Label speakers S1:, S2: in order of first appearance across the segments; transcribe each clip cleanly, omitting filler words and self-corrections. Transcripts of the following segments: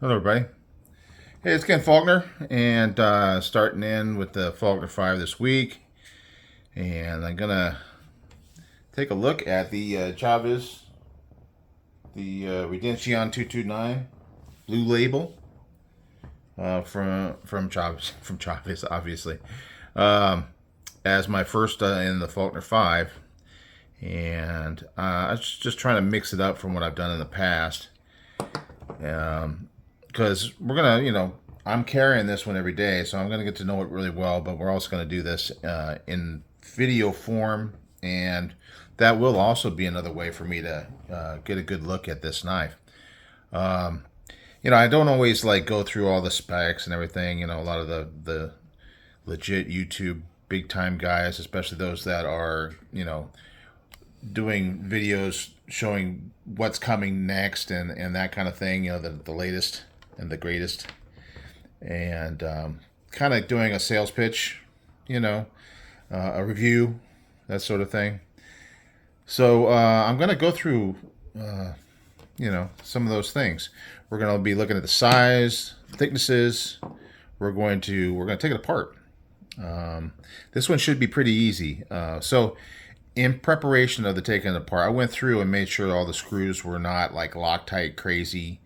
S1: Hello, everybody. Hey, it's Ken Faulkner, and starting in with the Faulkner 5 this week. And I'm going to take a look at the Chavez, the Redencion 229 blue label from Chavez, obviously, um, as my first in the Faulkner 5. And I was just trying to mix it up from what I've done in the past. Because we're gonna, I'm carrying this one every day, so I'm gonna get to know it really well. But we're also gonna do this in video form, and that will also be another way for me to get a good look at this knife. I don't always like go through all the specs and everything. A lot of the legit YouTube big time guys, especially those that are doing videos showing what's coming next and that kind of thing, the latest and the greatest, and kind of doing a sales pitch, a review, that sort of thing. So I'm going to go through, some of those things. We're going to be looking at the size, thicknesses. We're going to take it apart. This one should be pretty easy. So in preparation of the taking it apart, I went through and made sure all the screws were not like Loctite crazy.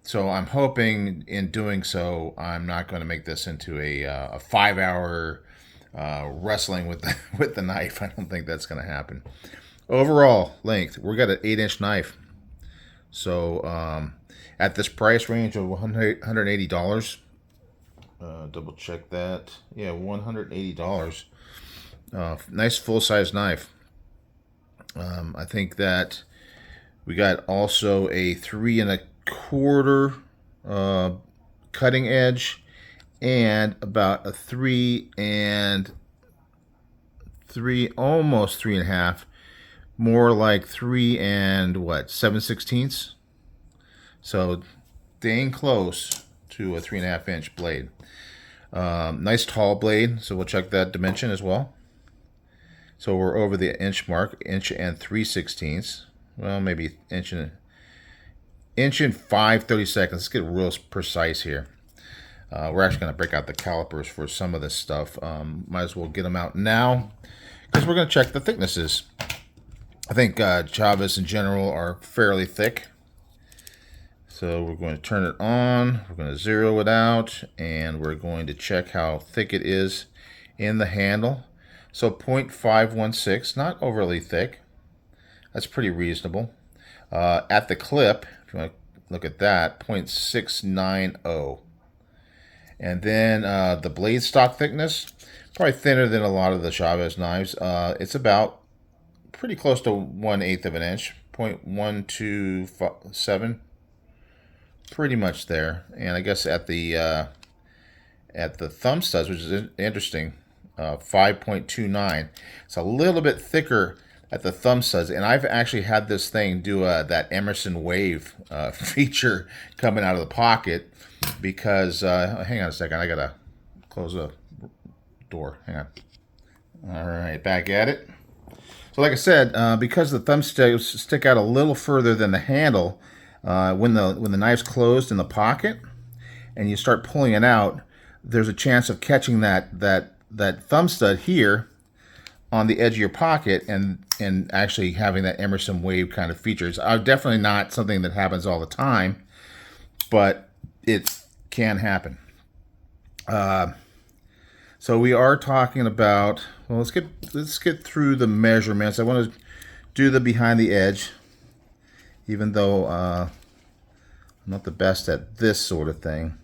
S1: So I'm hoping in doing so, I'm not going to make this into a 5-hour wrestling with with the knife. I don't think that's going to happen. Overall length, we got an 8-inch knife. So at this price range of $180, double check that. Yeah, $180. Nice full size knife. I think that we got also a 3 1/4 cutting edge, and about a 3 almost 3 1/2, more like 3 7/16. So dang close to a 3 1/2 inch blade. Nice tall blade, so we'll check that dimension as well. So we're over the inch mark, inch and 3/16. Well, maybe inch and 5/32. Let's get real precise here. We're actually going to break out the calipers for some of this stuff. Might as well get them out now because we're going to check the thicknesses. I think Chavez in general are fairly thick. So we're going to turn it on. We're going to zero it out, and we're going to check how thick it is in the handle. So 0.516, not overly thick. That's pretty reasonable. At the clip, if you want to look at that, 0.690. And then the blade stock thickness, probably thinner than a lot of the Chavez knives. It's about pretty close to 1/8 of an inch, 0.127. Pretty much there. And I guess at the thumb studs, which is interesting, 5.29. It's a little bit thicker at the thumb studs, and I've actually had this thing do that Emerson wave feature coming out of the pocket because hang on a second, I gotta close the door. Hang on. All right, back at it. So like I said, because the thumb studs stick out a little further than the handle, when the knife's closed in the pocket and you start pulling it out, there's a chance of catching that thumb stud here on the edge of your pocket and actually having that Emerson wave kind of features. Definitely not something that happens all the time, but it can happen. So we are talking about, well, let's get through the measurements. I want to do the behind the edge, even though I'm not the best at this sort of thing.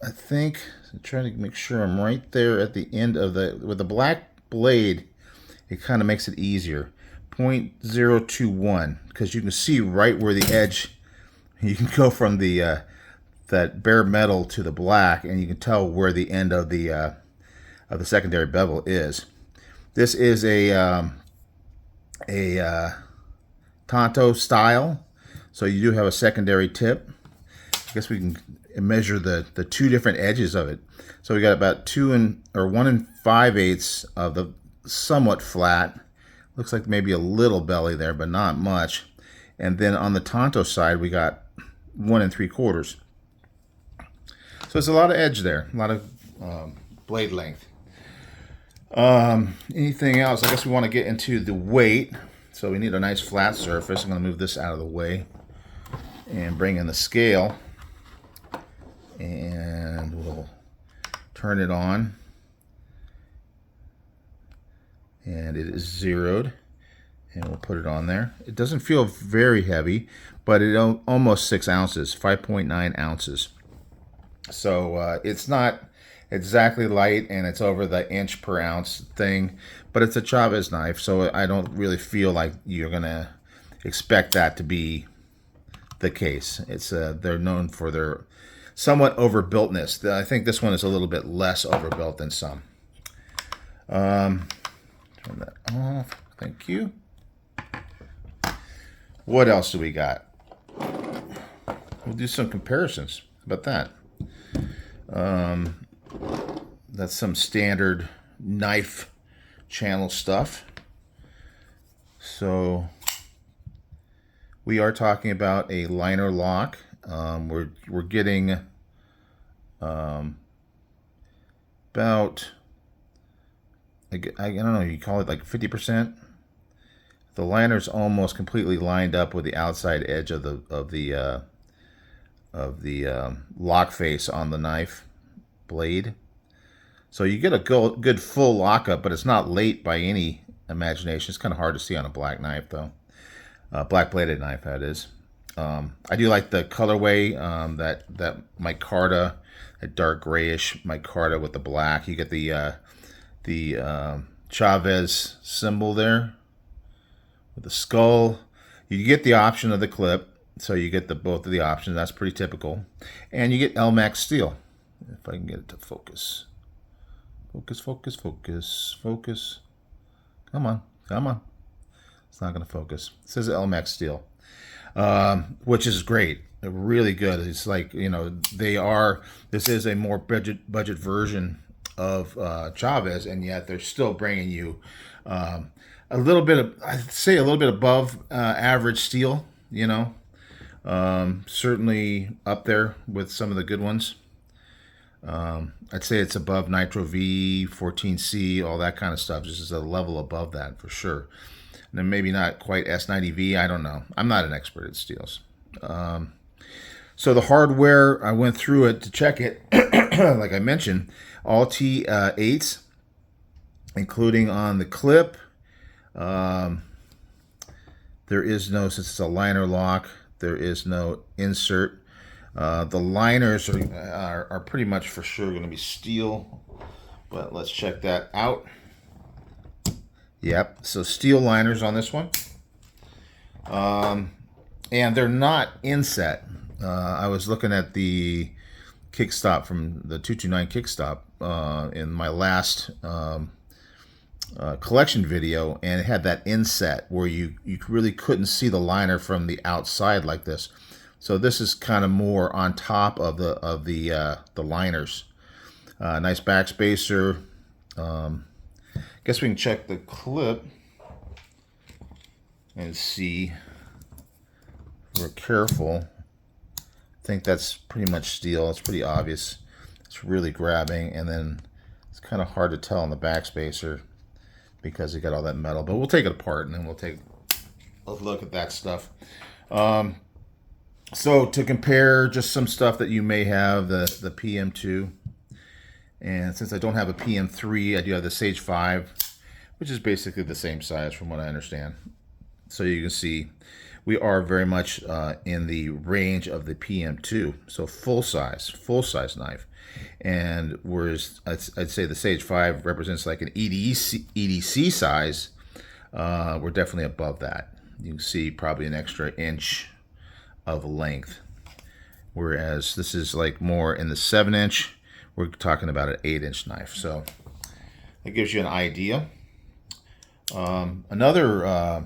S1: I think I'm trying to make sure I'm right there at the end of with the black blade. It kind of makes it easier. 0.021, because you can see right where the edge. You can go from the that bare metal to the black, and you can tell where the end of the secondary bevel is. This is a Tonto style, so you do have a secondary tip. I guess we can measure the two different edges of it. So we got about 1 5/8 of the somewhat flat. Looks like maybe a little belly there, but not much. And then on the Tonto side, we got 1 3/4. So it's a lot of edge there, a lot of blade length. Anything else? I guess we want to get into the weight. So we need a nice flat surface. I'm going to move this out of the way and bring in the scale. And we'll turn it on. And it is zeroed. And we'll put it on there. It doesn't feel very heavy, but it almost 6 ounces, 5.9 ounces. So it's not exactly light, and it's over the inch per ounce thing, but it's a Chavez knife, so I don't really feel like you're gonna expect that to be the case. It's they're known for their somewhat overbuiltness. I think this one is a little bit less overbuilt than some. Turn that off. Thank you. What else do we got? We'll do some comparisons. How about that? That's some standard knife channel stuff. So we are talking about a liner lock. We're getting about, I don't know, you call it like 50%. The liner's almost completely lined up with the outside edge of the lock face on the knife blade. So you get a good full lockup, but it's not late by any imagination. It's kind of hard to see on a black knife, though. Black bladed knife, that is. I do like the colorway, that micarta, that dark grayish micarta with the black. You get the Chavez symbol there with the skull. You get the option of the clip, so you get both of the options. That's pretty typical. And you get Elmax steel. If I can get it to focus. Focus, focus, focus, focus. Come on, come on. It's not going to focus. It says Elmax steel, which is great. They're really good. It's like, you know, this is a more budget version of Chavez, and yet they're still bringing you a little bit of, I'd say a little bit above average steel, you know. Certainly up there with some of the good ones. I'd say it's above Nitro V, 14C, all that kind of stuff. Just as a level above that for sure. And then maybe not quite S90V. I don't know. I'm not an expert at steels. So the hardware, I went through it to check it. Like I mentioned, all T8s, including on the clip. There is no, since it's a liner lock, there is no insert. The liners are pretty much for sure going to be steel, but let's check that out. Yep, so steel liners on this one. And they're not inset. I was looking at the kickstop from the 229 kickstop in my last collection video, and it had that inset where you really couldn't see the liner from the outside like this. So this is kind of more on top of the liners. Nice backspacer. Guess we can check the clip and see. We're careful. I think that's pretty much steel. It's pretty obvious. It's really grabbing, and then it's kind of hard to tell on the backspacer because you got all that metal. But we'll take it apart and then we'll take a look at that stuff. So to compare just some stuff that you may have, the PM2, and since I don't have a PM3, I do have the Sage 5, which is basically the same size from what I understand. So you can see we are very much in the range of the PM2, so full size knife. And whereas I'd say the Sage 5 represents like an EDC size, we're definitely above that. You can see probably an extra inch of length, whereas this is like more in the 7-inch. We're talking about an 8-inch knife, so that gives you an idea. Another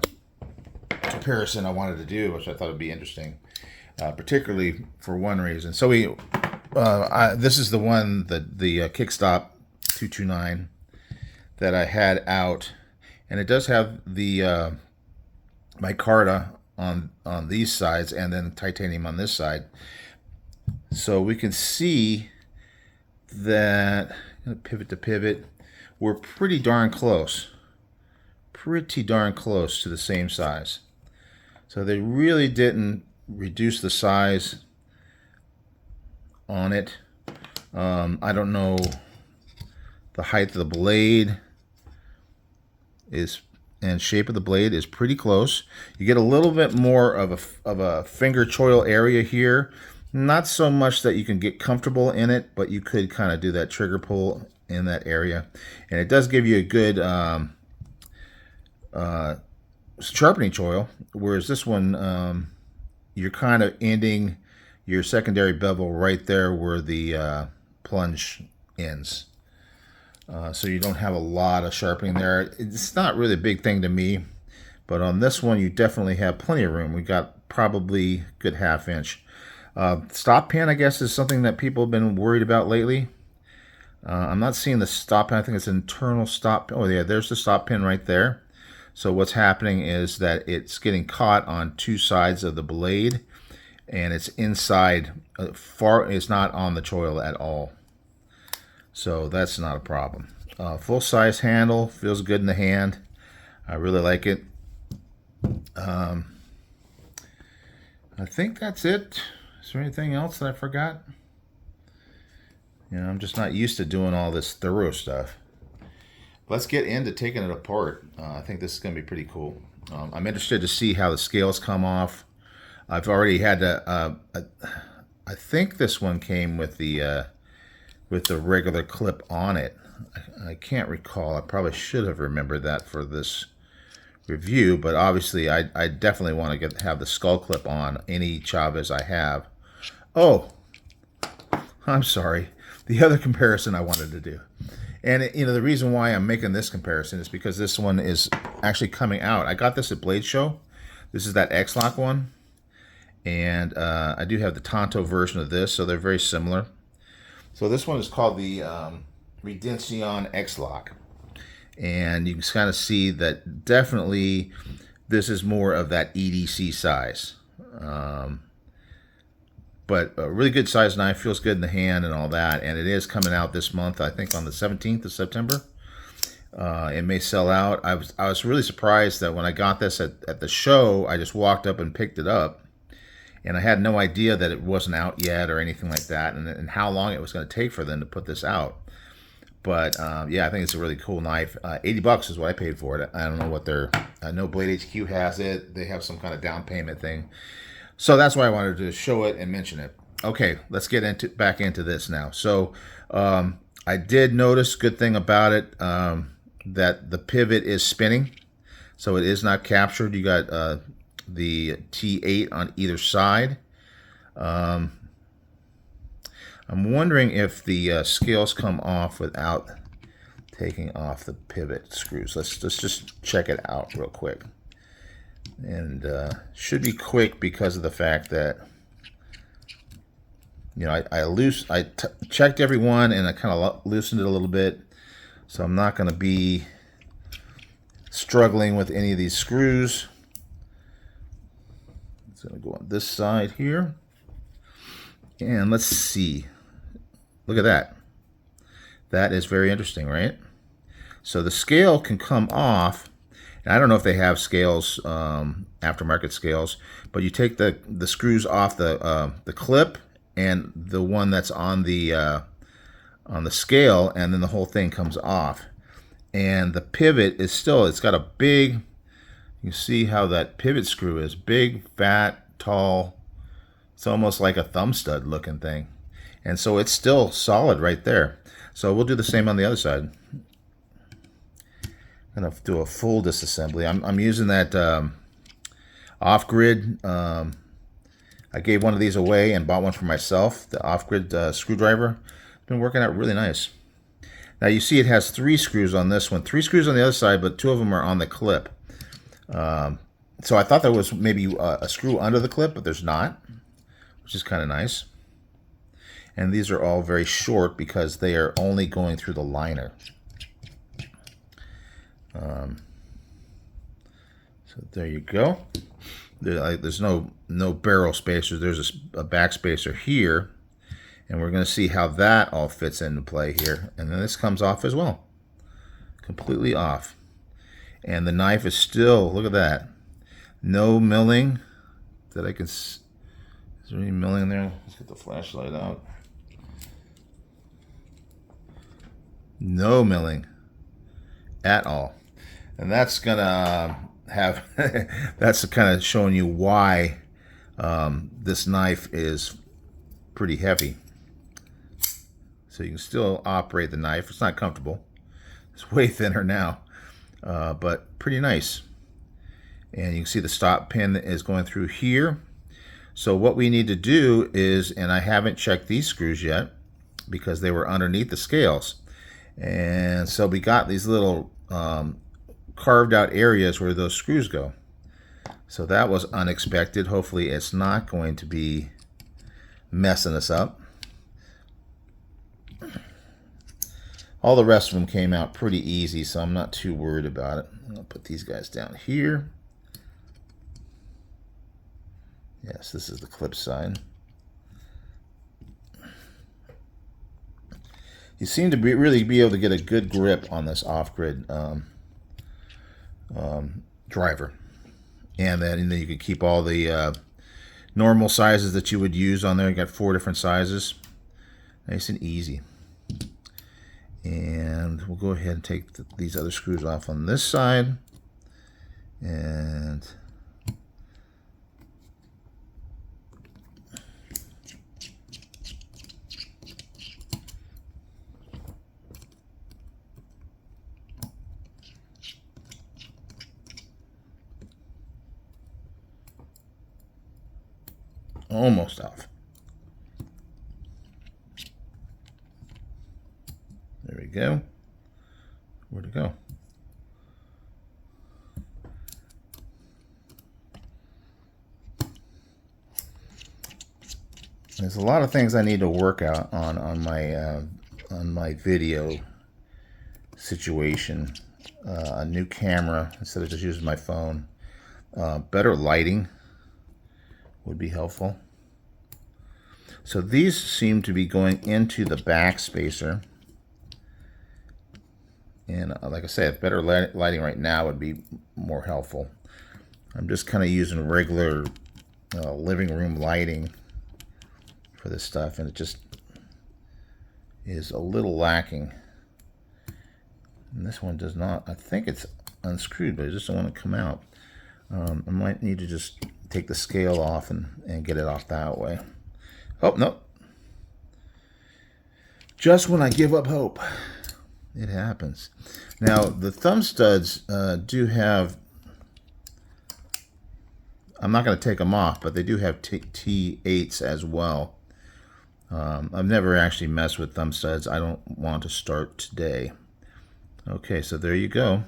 S1: comparison I wanted to do, which I thought would be interesting, particularly for one reason. So this is the one that the Kickstop 229 that I had out, and it does have the micarta on these sides, and then titanium on this side. So we can see that, pivot to pivot, we're pretty darn close. Pretty darn close to the same size. So they really didn't reduce the size on it. I don't know, the height of the blade is, and shape of the blade is pretty close. You get a little bit more of a finger choil area here. Not so much that you can get comfortable in it, but you could kind of do that trigger pull in that area. And it does give you a good sharpening choil, whereas this one, you're kind of ending your secondary bevel right there where the plunge ends. So you don't have a lot of sharpening there. It's not really a big thing to me, but on this one you definitely have plenty of room. We got probably a good 1/2 inch. Stop pin, I guess, is something that people have been worried about lately. I'm not seeing the stop pin. I think it's an internal stop. Oh yeah, there's the stop pin right there. So what's happening is that it's getting caught on two sides of the blade, and it's inside, it's not on the choil at all. So that's not a problem. Full-size handle, feels good in the hand. I really like it. I think that's it. Is there anything else that I forgot? You know, I'm just not used to doing all this thorough stuff. Let's get into taking it apart. I think this is going to be pretty cool. I'm interested to see how the scales come off. I've already had to, I think this one came with the regular clip on it. I can't recall. I probably should have remembered that for this review, but obviously I definitely want to have the skull clip on any Chavez I have. Oh, I'm sorry. The other comparison I wanted to do. And you know, the reason why I'm making this comparison is because this one is actually coming out. I got this at Blade Show. This is that X-Lock one. And I do have the Tonto version of this, so they're very similar. So this one is called the Redencion X-Lock. And you can kind of see that definitely this is more of that EDC size. But a really good size knife, feels good in the hand and all that. And it is coming out this month, I think on the 17th of September. It may sell out. I was really surprised that when I got this at the show, I just walked up and picked it up. And I had no idea that it wasn't out yet or anything like that, and how long it was going to take for them to put this out. But yeah, I think it's a really cool knife. $80 is what I paid for it. I don't know what I know Blade HQ has it. They have some kind of down payment thing. So that's why I wanted to show it and mention it. Okay, let's get back into this now. So I did notice, good thing about it, that the pivot is spinning. So it is not captured. You got the T8 on either side. I'm wondering if the scales come off without taking off the pivot screws. Let's just check it out real quick. And should be quick because of the fact that, you know, I checked every one and I kind of loosened it a little bit. So I'm not going to be struggling with any of these screws. It's going to go on this side here. And let's see. Look at that. That is very interesting, right? So the scale can come off. And I don't know if they have scales, aftermarket scales, but you take the screws off the clip and the one that's on the scale, and then the whole thing comes off. And the pivot is still, it's got a big, you see how that pivot screw is big, fat, tall. It's almost like a thumb stud looking thing. And so it's still solid right there. So we'll do the same on the other side. I'm going to do a full disassembly. I'm using that off-grid. I gave one of these away and bought one for myself, the off-grid screwdriver. It's been working out really nice. Now you see it has 3 screws on this one, 3 screws on the other side, but 2 of them are on the clip. So I thought there was maybe a screw under the clip, but there's not, which is kind of nice. And these are all very short because they are only going through the liner. So there you go. There's no barrel spacers. There's a back spacer here, and we're going to see how that all fits into play here. And then this comes off as well, completely off. And the knife is still, look at that, no milling that I can. Is there any milling there? Let's get the flashlight out. No milling at all. And that's gonna have that's kind of showing you why this knife is pretty heavy. So you can still operate the knife. It's not comfortable. It's way thinner now, but pretty nice. And you can see the stop pin is going through here. So what we need to do is, and I haven't checked these screws yet because they were underneath the scales. And so we got these little carved out areas where those screws go. So that was unexpected. Hopefully it's not going to be messing us up. All the rest of them came out pretty easy, so I'm not too worried about it. I'm going to put these guys down here. Yes, this is the clip side. You seem to really be able to get a good grip on this off-grid driver. And then you can keep all the normal sizes that you would use on there. You got 4 different sizes. Nice and easy. And we'll go ahead and take these other screws off on this side. And almost off. There we go. Where'd it go? There's a lot of things I need to work out on my video situation. A new camera instead of just using my phone. Better lighting would be helpful. So these seem to be going into the back spacer. And like I said, better lighting right now would be more helpful. I'm just kind of using regular living room lighting for this stuff, and it just is a little lacking. And this one does not. I think it's unscrewed, but I just don't want to come out. I might need to just take the scale off and get it off that way. Oh, no. Just when I give up hope, it happens. Now, the thumb studs do have, I'm not going to take them off, but they do have T8s as well. I've never actually messed with thumb studs. I don't want to start today. Okay, so there you go.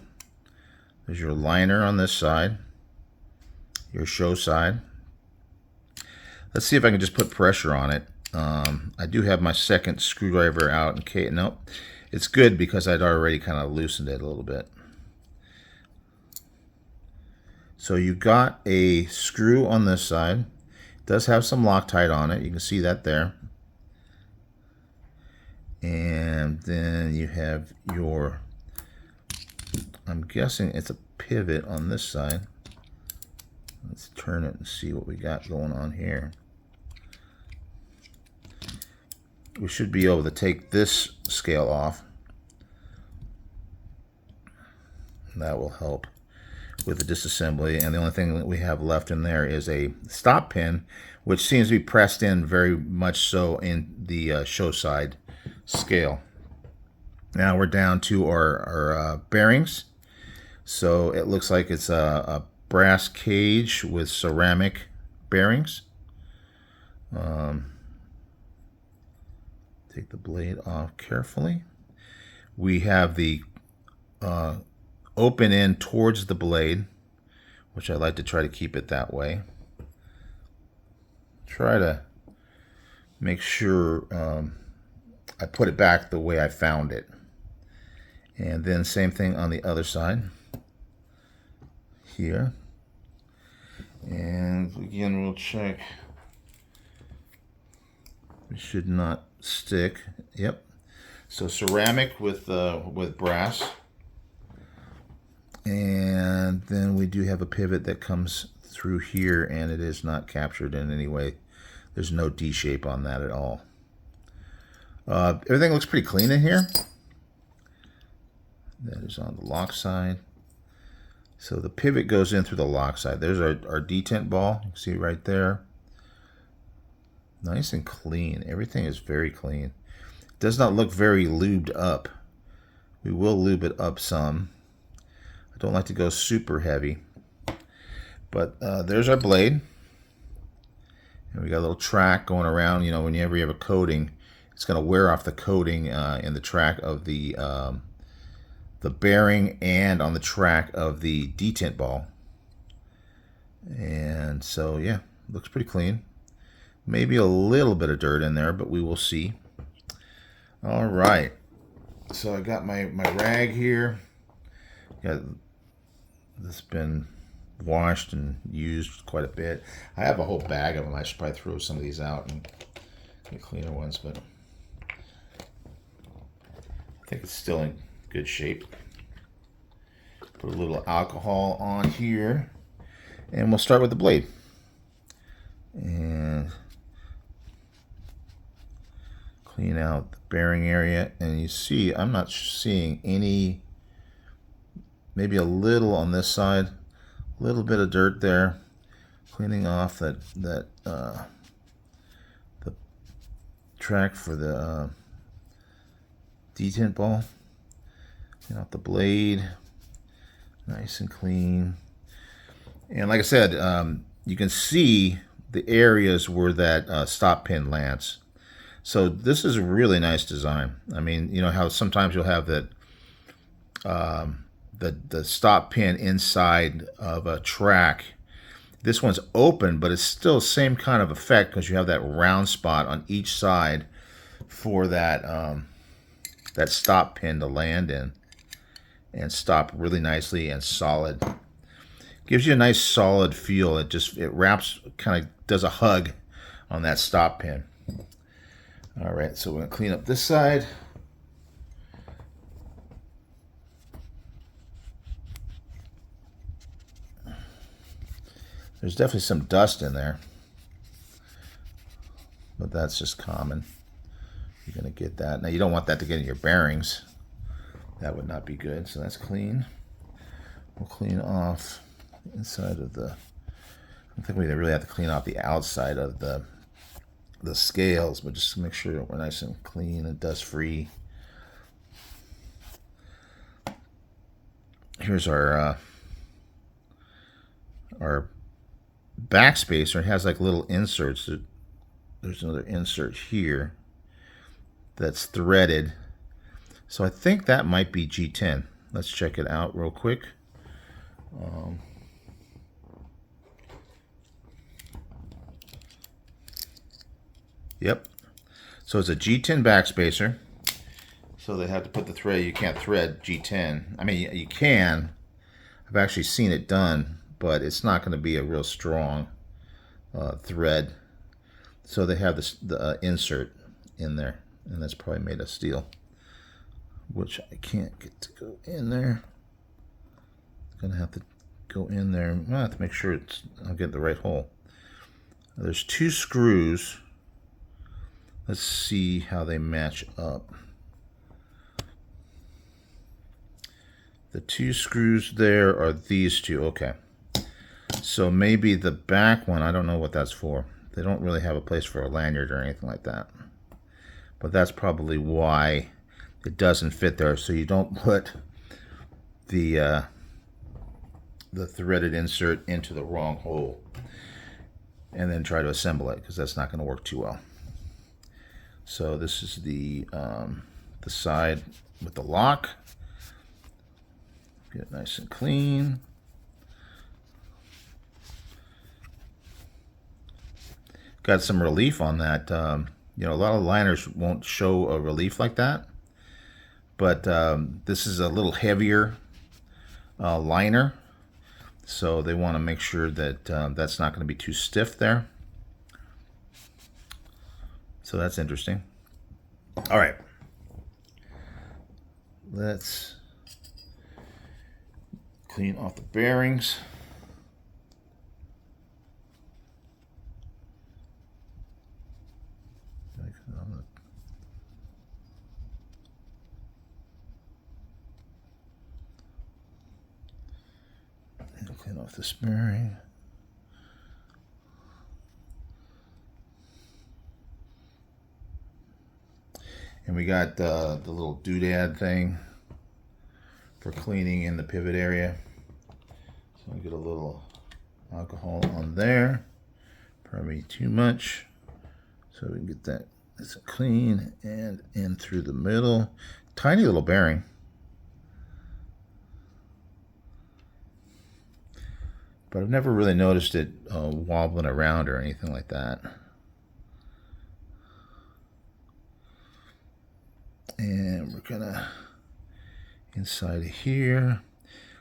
S1: There's your liner on this side, your show side. Let's see if I can just put pressure on it. I do have my second screwdriver out in case. Nope. It's good because I'd already kind of loosened it a little bit. So you got a screw on this side. It does have some Loctite on it. You can see that there. And then you have your, I'm guessing it's a pivot on this side. Let's turn it and see what we got going on here. We should be able to take this scale off. That will help with the disassembly. And the only thing that we have left in there is a stop pin, which seems to be pressed in very much so in the show side scale. Now we're down to our bearings. So it looks like it's a brass cage with ceramic bearings. Take the blade off carefully. We have the open end towards the blade, which I like to try to keep it that way. Try to make sure I put it back the way I found it. And then same thing on the other side here. And again, we'll check. It should not stick. Yep. So ceramic with brass. And then we do have a pivot that comes through here, and it is not captured in any way. There's no D shape on that at all. Everything looks pretty clean in here. That is on the lock side. So the pivot goes in through the lock side. There's our detent ball. You can see right there. Nice and clean. Everything is very clean. It does not look very lubed up. We will lube it up some. I don't like to go super heavy. But there's our blade. And we got a little track going around. You know, whenever you have a coating, it's going to wear off the coating in the track of the bearing and on the track of the detent ball. And so, yeah, looks pretty clean. Maybe a little bit of dirt in there, but we will see. All right. So I got my rag here. Got this been washed and used quite a bit. I have a whole bag of them. I should probably throw some of these out and get cleaner ones, but I think it's still in good shape. Put a little alcohol on here, and we'll start with the blade. And clean out the bearing area, and you see I'm not seeing any, maybe a little on this side, a little bit of dirt there. Cleaning off the track for the detent ball. Clean out the blade, nice and clean. And like I said, you can see the areas where that stop pin lands. So this is a really nice design. I mean, you know how sometimes you'll have that the stop pin inside of a track. This one's open, but it's still the same kind of effect because you have that round spot on each side for that that stop pin to land in and stop really nicely and solid. Gives you a nice solid feel. It wraps, kind of does a hug on that stop pin. All right, so we're going to clean up this side. There's definitely some dust in there, but that's just common. You're going to get that. Now, you don't want that to get in your bearings. That would not be good, so that's clean. We'll clean off the inside of the... I don't think we really have to clean off the outside of the scales, but just to make sure we're nice and clean and dust free. Here's our back spacer. It has like little inserts. There's another insert here that's threaded. So I think that might be G10. Let's check it out real quick. Yep. So it's a G10 backspacer. So they have to put the thread. You can't thread G10. I mean, you can. I've actually seen it done, but it's not going to be a real strong thread. So they have the insert in there, and that's probably made of steel, which I can't get to go in there. It's going to have to go in there. I have to make sure I'll get the right hole. There's 2 screws. Let's see how they match up. The 2 screws there are these 2. Okay. So maybe the back one, I don't know what that's for. They don't really have a place for a lanyard or anything like that. But that's probably why it doesn't fit there. So you don't put the threaded insert into the wrong hole and then try to assemble it, because that's not going to work too well. So this is the side with the lock. Get it nice and clean. Got some relief on that. You know, a lot of liners won't show a relief like that, but this is a little heavier liner, So they want to make sure that that's not going to be too stiff there. So that's interesting. All right. Let's clean off the bearings. Clean off this bearing. And we got the little doodad thing for cleaning in the pivot area. So I'll get a little alcohol on there. Probably too much. So we can get that nice and clean and in through the middle. Tiny little bearing. But I've never really noticed it wobbling around or anything like that. And we're gonna inside of here.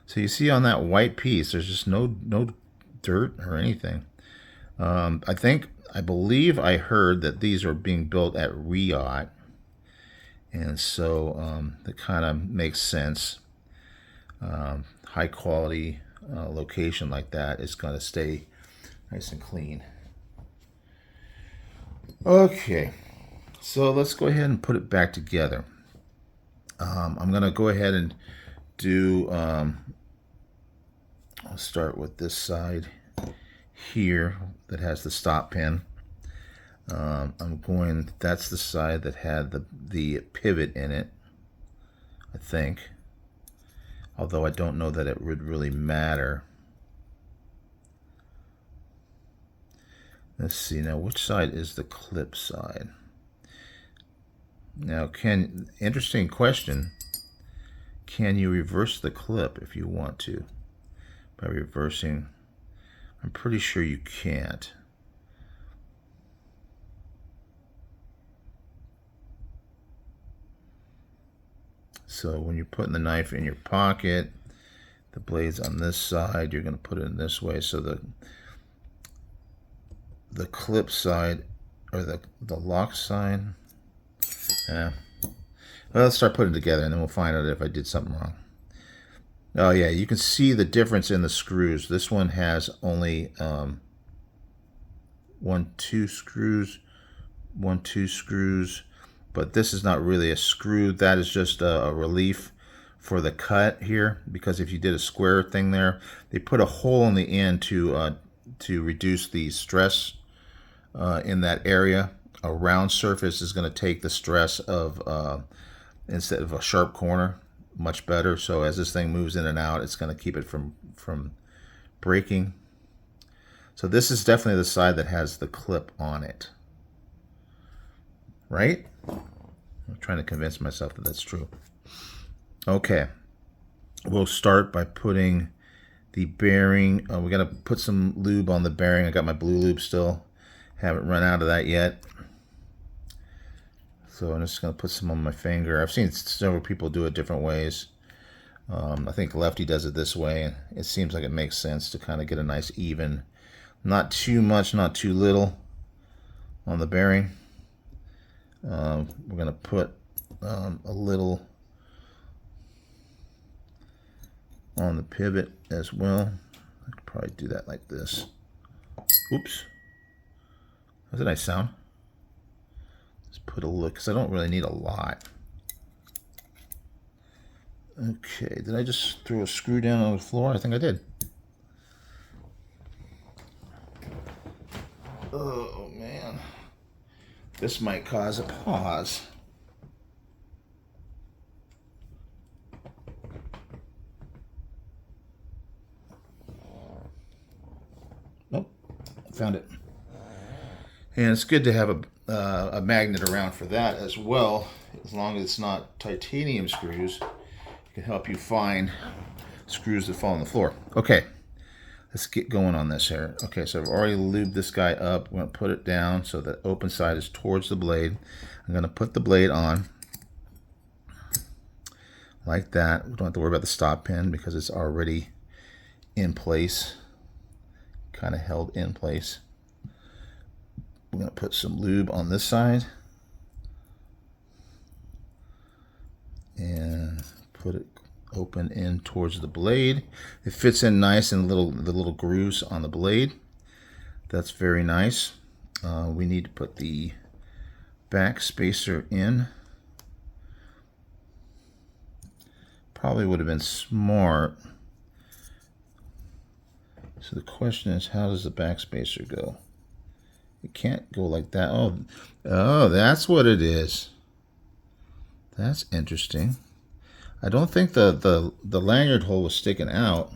S1: So you see on that white piece, there's just no dirt or anything. I believe I heard that these are being built at Riot, and so that kind of makes sense. High quality location like that is going to stay nice and clean. Okay, so let's go ahead and put it back together. I'm going to go ahead and do, I'll start with this side here that has the stop pin. That's the side that had the pivot in it, I think. Although I don't know that it would really matter. Let's see now, which side is the clip side? Now, interesting question. Can you reverse the clip if you want to? By reversing, I'm pretty sure you can't. So when you're putting the knife in your pocket, the blade's on this side, you're going to put it in this way. So the clip side, or the lock side, yeah. Well, let's start putting it together and then we'll find out if I did something wrong. Oh yeah, you can see the difference in the screws. This one has only 2 screws, 2 screws, but this is not really a screw. That is just a relief for the cut here, because if you did a square thing there, they put a hole in the end to reduce the stress in that area. A round surface is going to take the stress of instead of a sharp corner much better. So as this thing moves in and out, it's going to keep it from breaking. So this is definitely the side that has the clip on it, right? I'm trying to convince myself that that's true. Okay, we'll start by putting the bearing. We got to put some lube on the bearing. I got my blue lube still. Haven't run out of that yet. So I'm just going to put some on my finger. I've seen several people do it different ways. I think Lefty does it this way, and it seems like it makes sense to kind of get a nice even, not too much, not too little on the bearing. We're going to put a little on the pivot as well. I could probably do that like this. Oops. That's a nice sound. Just put a look, because I don't really need a lot. Okay, did I just throw a screw down on the floor? I think I did. Oh, man. This might cause a pause. Nope, found it. And it's good to have a magnet around for that as well, as long as it's not titanium screws. It can help you find screws that fall on the floor. Okay, let's get going on this here. Okay, so I've already lubed this guy up. I'm going to put it down so the open side is towards the blade. I'm going to put the blade on like that. We don't have to worry about the stop pin because it's already in place, kind of held in place. We're going to put some lube on this side and put it open in towards the blade. It fits in nice in the little grooves on the blade. That's very nice. We need to put the back spacer in. Probably would have been smart. So the question is, how does the back spacer go? It can't go like that. Oh, that's what it is. That's interesting. I don't think the lanyard hole was sticking out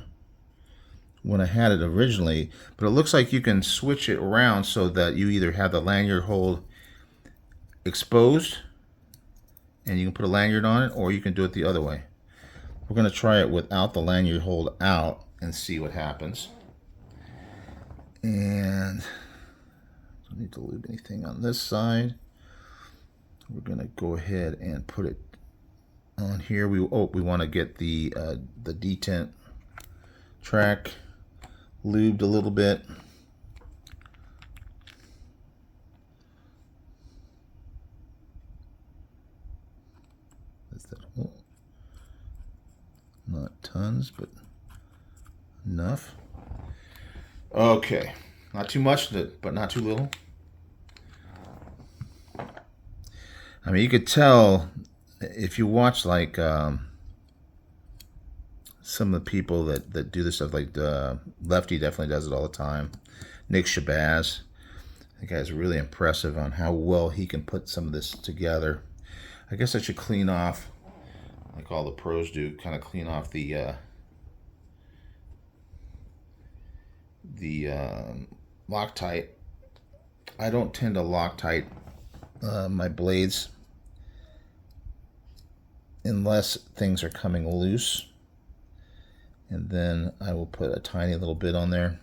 S1: when I had it originally, but it looks like you can switch it around so that you either have the lanyard hole exposed and you can put a lanyard on it, or you can do it the other way. We're going to try it without the lanyard hole out and see what happens. And don't need to lube anything on this side. We're going to go ahead and put it on here. We want to get the detent track lubed a little bit. That's that hole. Not tons, but enough. Okay, not too much, but not too little. I mean, you could tell if you watch like some of the people that do this stuff, like Lefty definitely does it all the time. Nick Shabazz, that guy's really impressive on how well he can put some of this together. I guess I should clean off, like all the pros do, kind of clean off the Loctite. I don't tend to Loctite my blades unless things are coming loose, and then I will put a tiny little bit on there,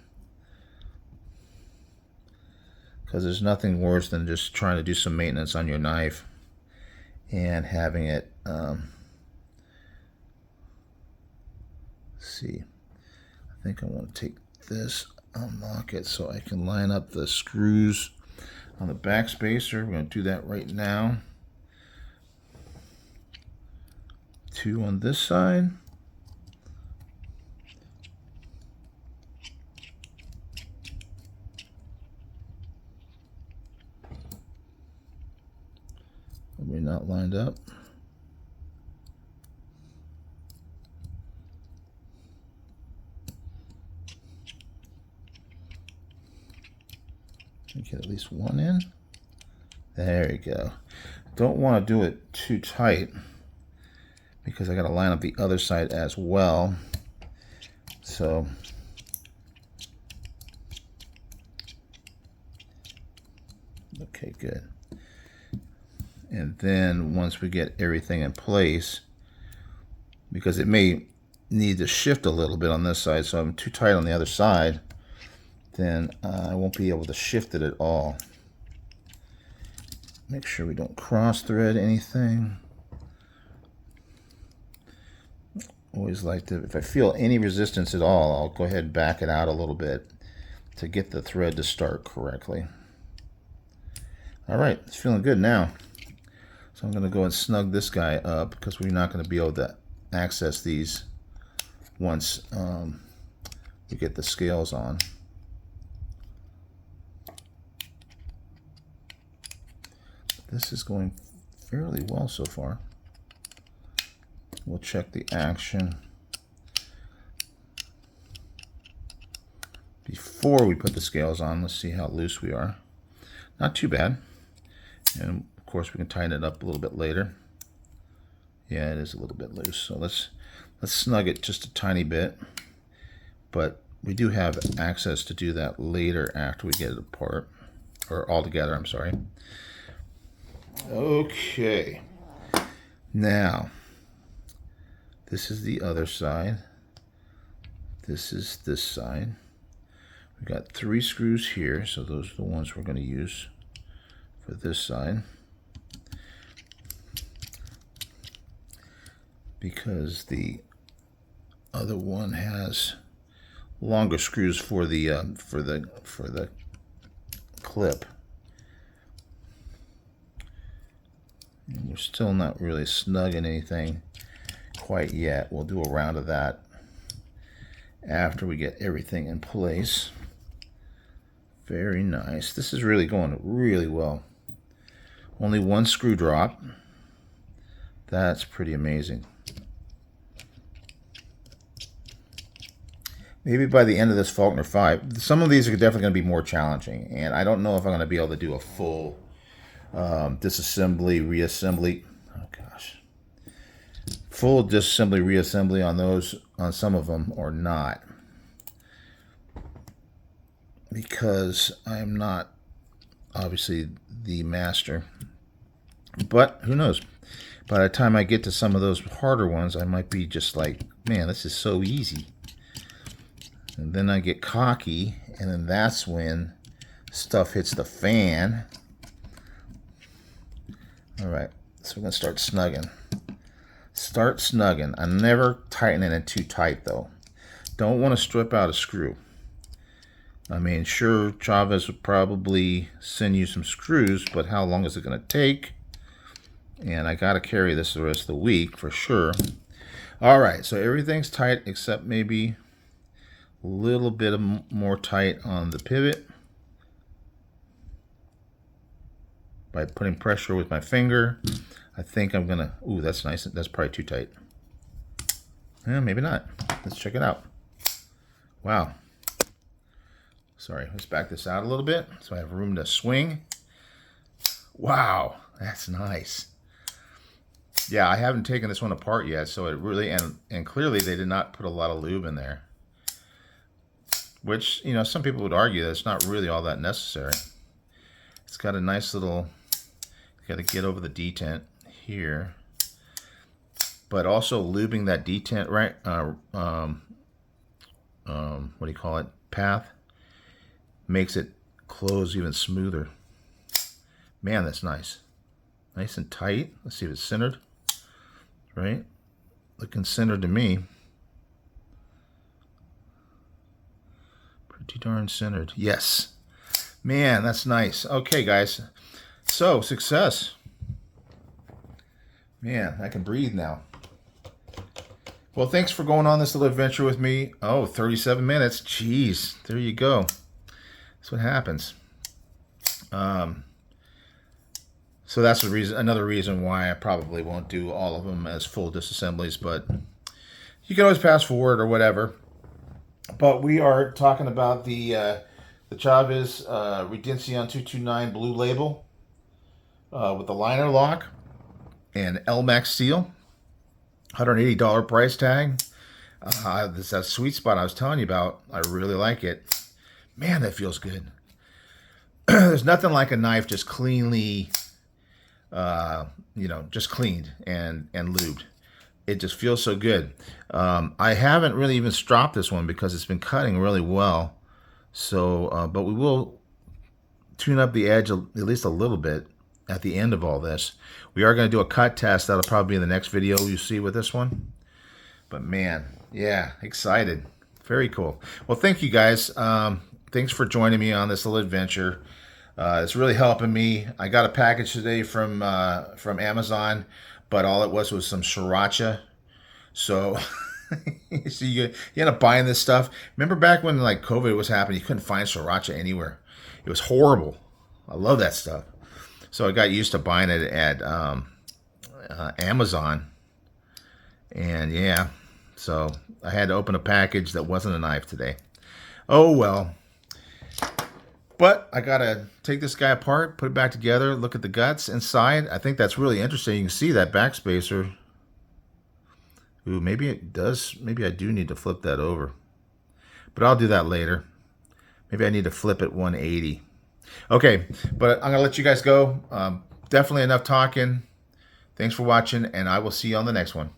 S1: because there's nothing worse than just trying to do some maintenance on your knife and having it see, I think I want to take this, unlock it so I can line up the screws on the back spacer. We're going to do that right now. 2 on this side. Are we not lined up? Get at least one in. There you go. Don't want to do it too tight because I got to line up the other side as well. So okay, good. And then once we get everything in place, because it may need to shift a little bit on this side, so I'm too tight on the other side, then I won't be able to shift it at all. Make sure we don't cross thread anything. Always like to, if I feel any resistance at all, I'll go ahead and back it out a little bit to get the thread to start correctly. All right, it's feeling good now. So I'm going to go and snug this guy up because we're not going to be able to access these once we get the scales on. This is going fairly well so far. We'll check the action before we put the scales on. Let's see how loose we are. Not too bad. And of course we can tighten it up a little bit later. Yeah, it is a little bit loose. So let's snug it just a tiny bit. But we do have access to do that later after we get it apart, or all together, I'm sorry. Okay, now this is the other side. This is this side. We got 3 screws here, so those are the ones we're going to use for this side, because the other one has longer screws for the clip. And we're still not really snugging anything quite yet. We'll do a round of that after we get everything in place. Very nice. This is really going really well. Only one screw drop. That's pretty amazing. Maybe by the end of this Faulkner 5, some of these are definitely going to be more challenging, and I don't know if I'm going to be able to do a full disassembly, reassembly. Oh gosh, full disassembly, reassembly on those, on some of them, or not, because I am not obviously the master. But who knows? By the time I get to some of those harder ones, I might be just like, man, this is so easy. And then I get cocky, and then that's when stuff hits the fan. All right, so we're going to start snugging. Start snugging. I'm never tightening it too tight, though. Don't want to strip out a screw. I mean, sure, Chavez would probably send you some screws, but how long is it going to take? And I got to carry this the rest of the week for sure. All right, so everything's tight except maybe a little bit more tight on the pivot by putting pressure with my finger. I think I'm gonna, ooh, that's nice. That's probably too tight. Yeah, maybe not. Let's check it out. Wow. Sorry, let's back this out a little bit so I have room to swing. Wow, that's nice. Yeah, I haven't taken this one apart yet, so it really, and clearly they did not put a lot of lube in there. Which, you know, some people would argue that it's not really all that necessary. It's got a nice little, got to get over the detent here. But also lubing that detent, right, what do you call it, path, makes it close even smoother. Man, that's nice. Nice and tight. Let's see if it's centered. Right? Looking centered to me. Pretty darn centered. Yes. Man, that's nice. Okay, guys. So, success. Man, I can breathe now. Well, thanks for going on this little adventure with me. Oh, 37 minutes. Jeez. There you go. That's what happens. So that's the reason, another reason why I probably won't do all of them as full disassemblies, but you can always pass forward or whatever. But we are talking about the Chavez Redencion 229 blue label with the liner lock and LMAX seal, $180 price tag. This is that sweet spot I was telling you about. I really like it. Man, that feels good. There's nothing like a knife just cleanly, you know, just cleaned and lubed. It just feels so good. I haven't really even stropped this one because it's been cutting really well. So, but we will tune up the edge at least a little bit at the end of all this. We are going to do a cut test. That'll probably be in the next video you see with this one. But man, yeah, excited. Very cool. Well, thank you guys. Thanks for joining me on this little adventure. It's really helping me. I got a package today from Amazon, but all it was some sriracha. So, so you end up buying this stuff. Remember back when like COVID was happening, you couldn't find sriracha anywhere. It was horrible. I love that stuff. So I got used to buying it at Amazon. And yeah, so I had to open a package that wasn't a knife today. Oh well. But I gotta take this guy apart, put it back together, look at the guts inside. I think that's really interesting. You can see that backspacer. Ooh, maybe it does. Maybe I do need to flip that over. But I'll do that later. Maybe I need to flip it 180. Okay, but I'm gonna let you guys go. Definitely enough talking. Thanks for watching, and I will see you on the next one.